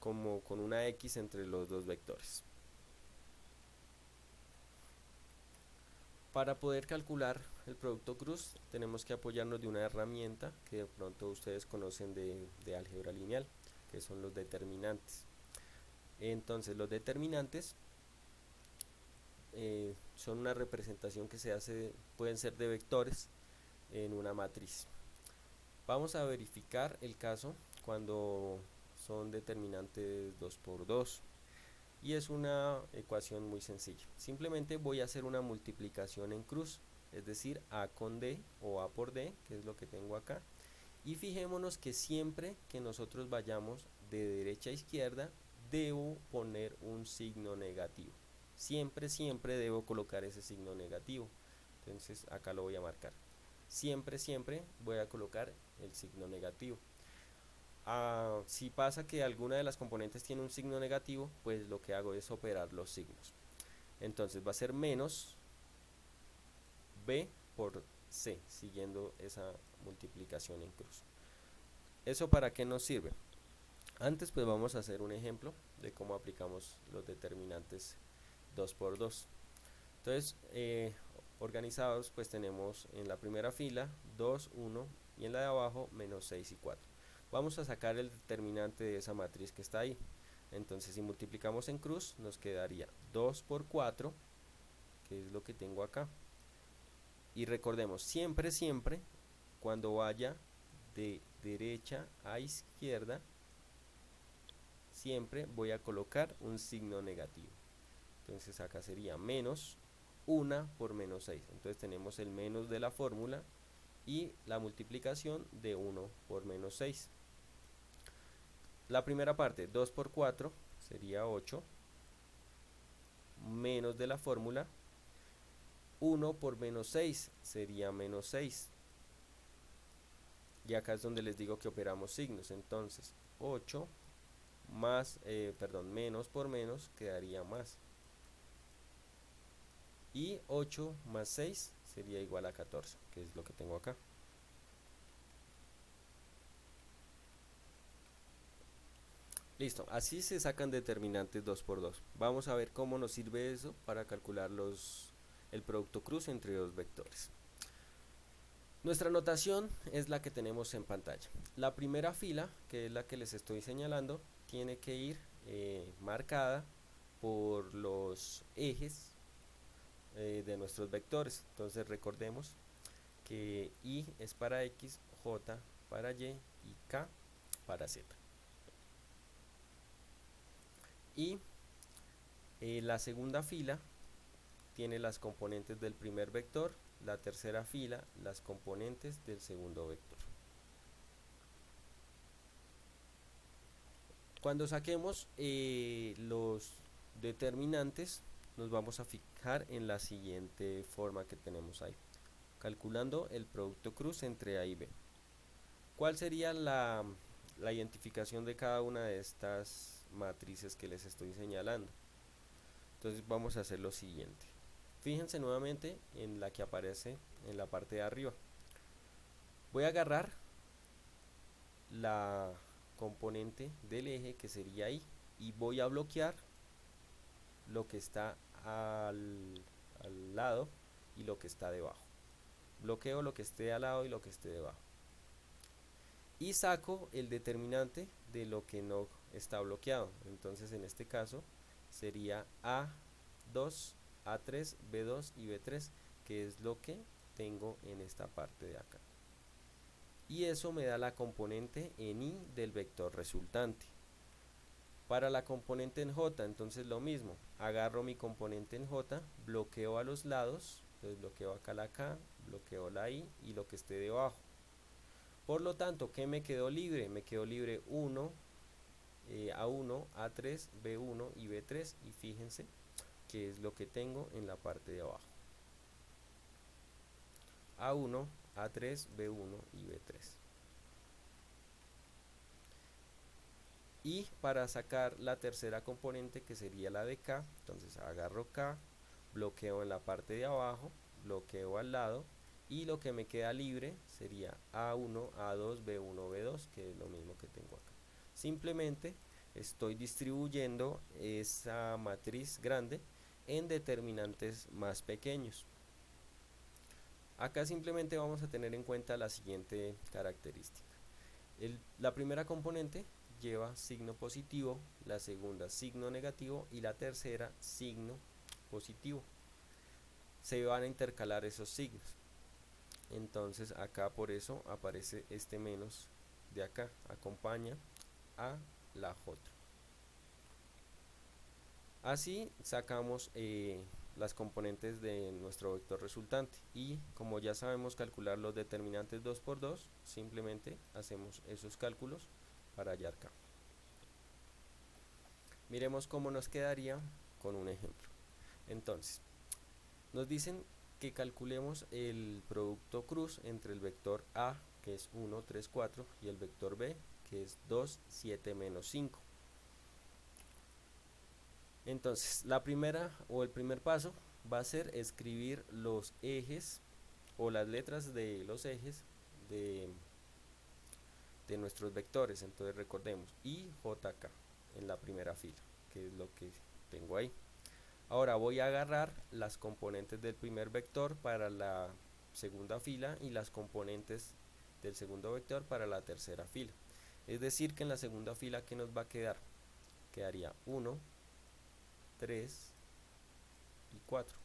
con una X entre los dos vectores. Para poder calcular el producto cruz tenemos que apoyarnos de una herramienta que de pronto ustedes conocen de álgebra lineal, que son los determinantes. Entonces los determinantes son una representación que se hace, pueden ser de vectores en una matriz. Vamos a verificar el caso cuando son determinantes 2 por 2 y es una ecuación muy sencilla. Simplemente voy a hacer una multiplicación en cruz, es decir, A con D o A por D, que es lo que tengo acá, y fijémonos que siempre que nosotros vayamos de derecha a izquierda debo poner un signo negativo. Siempre debo colocar ese signo negativo. Entonces acá lo voy a marcar. Siempre voy a colocar el signo negativo. Si pasa que alguna de las componentes tiene un signo negativo, pues lo que hago es operar los signos. Entonces va a ser menos B por C, siguiendo esa multiplicación en cruz. ¿Eso para qué nos sirve? Antes pues vamos a hacer un ejemplo de cómo aplicamos los determinantes 2 por 2. Entonces, organizados pues tenemos en la primera fila 2, 1 y en la de abajo menos 6 y 4. Vamos a sacar el determinante de esa matriz que está ahí. Entonces si multiplicamos en cruz nos quedaría 2 por 4, que es lo que tengo acá. Y recordemos, siempre cuando vaya de derecha a izquierda, siempre voy a colocar un signo negativo. Entonces acá sería menos 1 por menos 6. Entonces tenemos el menos de la fórmula y la multiplicación de 1 por menos 6. La primera parte, 2 por 4, sería 8, menos de la fórmula, 1 por menos 6 sería menos 6. Y acá es donde les digo que operamos signos. Entonces 8 más, menos por menos quedaría más. Y 8 más 6 sería igual a 14, que es lo que tengo acá. Listo, así se sacan determinantes 2 por 2. Vamos a ver cómo nos sirve eso para calcular el producto cruz entre dos vectores. Nuestra notación es la que tenemos en pantalla. La primera fila, que es la que les estoy señalando, tiene que ir marcada por los ejes de nuestros vectores. Entonces recordemos que I es para X, J para Y y K para Z. Y la segunda fila tiene las componentes del primer vector, la tercera fila las componentes del segundo vector. Cuando saquemos los determinantes, nos vamos a fijar en la siguiente forma que tenemos ahí, calculando el producto cruz entre A y B. ¿Cuál sería la identificación de cada una de estas matrices que les estoy señalando? Entonces vamos a hacer lo siguiente. Fíjense nuevamente en la que aparece en la parte de arriba. Voy a agarrar la componente del eje que sería I y voy a bloquear lo que está al lado y lo que está debajo. Bloqueo lo que esté al lado y lo que esté debajo. Y saco el determinante de lo que no está bloqueado. Entonces en este caso sería A2, A3, B2 y B3, que es lo que tengo en esta parte de acá. Y eso me da la componente en I del vector resultante. Para la componente en J, entonces lo mismo, agarro mi componente en J, bloqueo a los lados, entonces bloqueo acá la K, bloqueo la I y lo que esté debajo. Por lo tanto, ¿qué me quedó libre? Me quedó libre 1, A1, A3, B1 y B3, y fíjense que es lo que tengo en la parte de abajo. A1, A3, B1 y B3. Y para sacar la tercera componente, que sería la de K, entonces agarro K, bloqueo en la parte de abajo, bloqueo al lado, y lo que me queda libre sería A1, A2, B1, B2, que es lo mismo que tengo acá. Simplemente estoy distribuyendo esa matriz grande en determinantes más pequeños. Acá simplemente vamos a tener en cuenta la siguiente característica. La primera componente lleva signo positivo, la segunda signo negativo y la tercera signo positivo. Se van a intercalar esos signos. Entonces acá por eso aparece este menos de acá, acompaña a la J. Así sacamos las componentes de nuestro vector resultante, y como ya sabemos calcular los determinantes 2 por 2, simplemente hacemos esos cálculos para hallar K. Miremos cómo nos quedaría con un ejemplo. Entonces, nos dicen que calculemos el producto cruz entre el vector A, que es 1, 3, 4, y el vector B, que es 2, 7, menos 5. Entonces, la primera o el primer paso va a ser escribir los ejes o las letras de los ejes de nuestros vectores. Entonces recordemos I, J, K en la primera fila, que es lo que tengo ahí. Ahora voy a agarrar las componentes del primer vector para la segunda fila y las componentes del segundo vector para la tercera fila. Es decir, que en la segunda fila, ¿qué nos va a quedar? Quedaría 1, 3 y 4.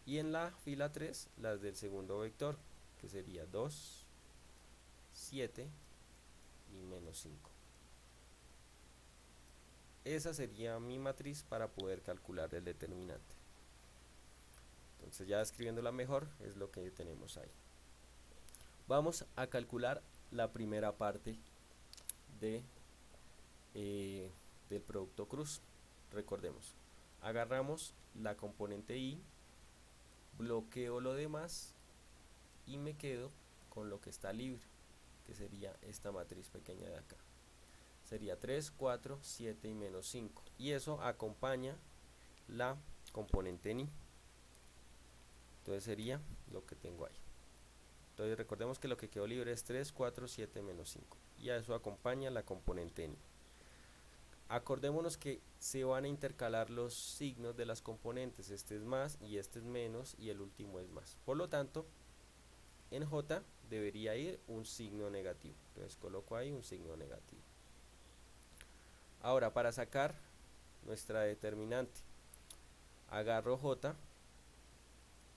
Y en la fila 3, las del segundo vector, que sería 2, 7 y menos 5. Esa sería mi matriz para poder calcular el determinante. Entonces, ya escribiéndola mejor, es lo que tenemos ahí. Vamos a calcular la primera parte de, del producto cruz. Recordemos, agarramos la componente I, bloqueo lo demás y me quedo con lo que está libre, que sería esta matriz pequeña de acá. Sería 3, 4, 7 y menos 5. Y eso acompaña la componente en I. Entonces sería lo que tengo ahí. Entonces recordemos que lo que quedó libre es 3, 4, 7, menos 5. Y a eso acompaña la componente en I. Acordémonos que se van a intercalar los signos de las componentes. Este es más y este es menos y el último es más. Por lo tanto, en J debería ir un signo negativo. Entonces coloco ahí un signo negativo. Ahora, para sacar nuestra determinante, agarro J,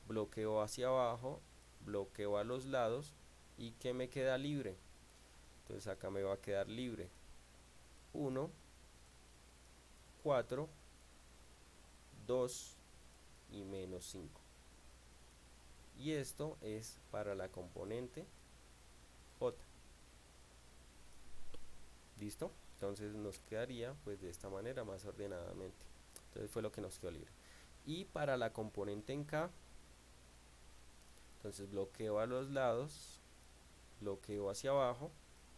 bloqueo hacia abajo, bloqueo a los lados, y ¿qué me queda libre? Entonces acá me va a quedar libre 1, 4, 2 y menos 5. Y esto es para la componente J. ¿Listo? Entonces nos quedaría pues de esta manera, más ordenadamente. Entonces fue lo que nos quedó libre. Y para la componente en K, entonces bloqueo a los lados, bloqueo hacia abajo,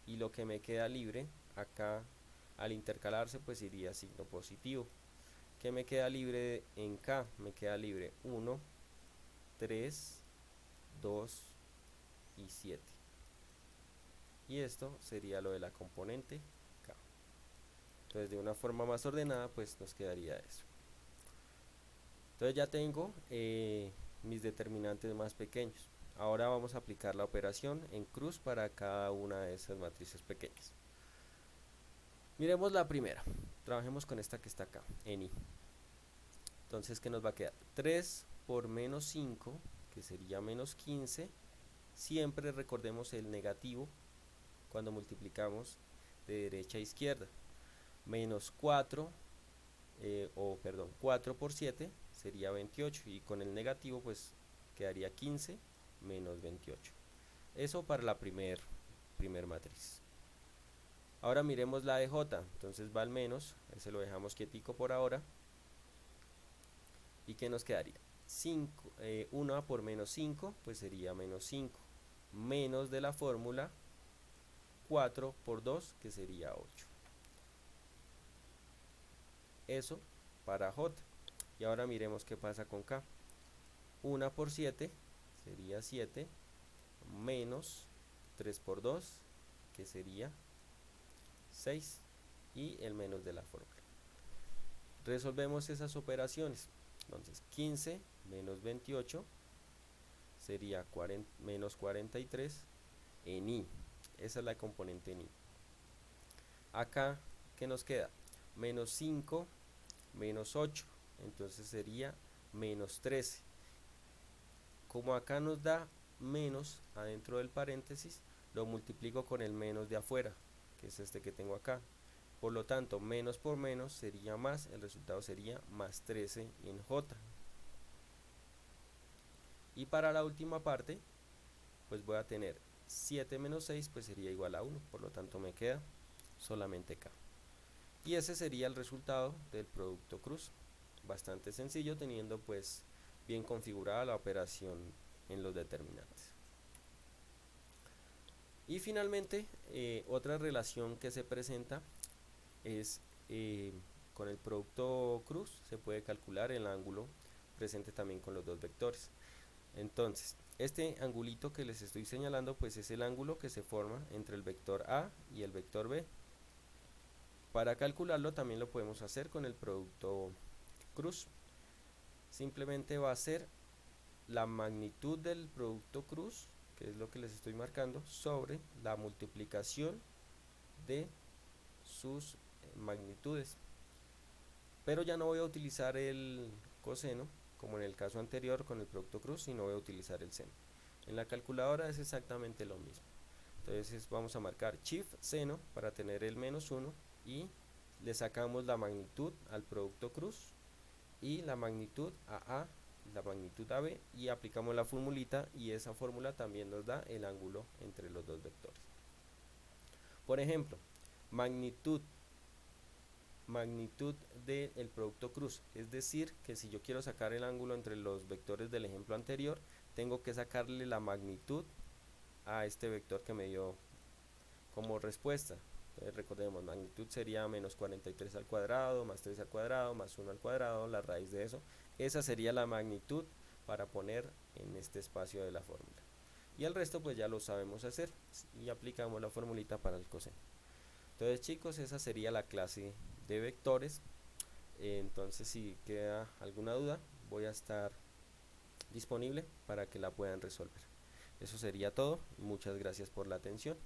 y lo que me queda libre acá al intercalarse pues iría signo positivo. ¿Qué me queda libre en K? Me queda libre 1, 3, 2 y 7. Y esto sería lo de la componente K. Entonces de una forma más ordenada pues nos quedaría eso. Entonces ya tengo mis determinantes más pequeños. Ahora vamos a aplicar la operación en cruz para cada una de esas matrices pequeñas. Miremos la primera. Trabajemos con esta que está acá, en I. Entonces, ¿qué nos va a quedar? 3 por menos 5, que sería menos 15. Siempre recordemos el negativo cuando multiplicamos de derecha a izquierda. Menos 4, 4 por 7 sería 28. Y con el negativo, pues quedaría 15 menos 28. Eso para la primer matriz. Ahora miremos la de J. Entonces va al menos, ese lo dejamos quietico por ahora. ¿Y qué nos quedaría? 1 por menos 5, pues sería menos 5. Menos de la fórmula 4 por 2, que sería 8. Eso para J. Y ahora miremos qué pasa con K. 1 por 7 sería 7, menos 3 por 2, que sería 6, y el menos de la fórmula. Resolvemos esas operaciones. Entonces 15 menos 28 sería menos 43 en i. Esa es la componente en i. Acá, ¿qué nos queda? Menos 5, menos 8. Entonces sería menos 13. Como acá nos da menos adentro del paréntesis, lo multiplico con el menos de afuera, que es este que tengo acá. Por lo tanto, menos por menos sería más, el resultado sería más 13 en j. Y para la última parte, pues voy a tener 7 menos 6, pues sería igual a 1, por lo tanto me queda solamente k. Y ese sería el resultado del producto cruz. Bastante sencillo, teniendo pues bien configurada la operación en los determinantes. Y finalmente, otra relación que se presenta es con el producto cruz, se puede calcular el ángulo presente también con los dos vectores. Entonces, este angulito que les estoy señalando pues es el ángulo que se forma entre el vector A y el vector B. Para calcularlo también lo podemos hacer con el producto cruz. Simplemente va a ser la magnitud del producto cruz, que es lo que les estoy marcando, sobre la multiplicación de sus magnitudes. Pero ya no voy a utilizar el coseno, como en el caso anterior con el producto cruz, sino voy a utilizar el seno. En la calculadora es exactamente lo mismo. Entonces vamos a marcar shift seno para tener el menos 1 y le sacamos la magnitud al producto cruz y la magnitud a A, la magnitud a B, y aplicamos la formulita, y esa fórmula también nos da el ángulo entre los dos vectores. Por ejemplo, magnitud del producto cruz, es decir, que si yo quiero sacar el ángulo entre los vectores del ejemplo anterior, tengo que sacarle la magnitud a este vector que me dio como respuesta. Entonces recordemos, magnitud sería menos 43 al cuadrado, más 3 al cuadrado, más 1 al cuadrado, la raíz de eso. Esa sería la magnitud para poner en este espacio de la fórmula. Y el resto pues ya lo sabemos hacer y aplicamos la formulita para el coseno. Entonces chicos, esa sería la clase de vectores. Entonces si queda alguna duda, voy a estar disponible para que la puedan resolver. Eso sería todo. Muchas gracias por la atención.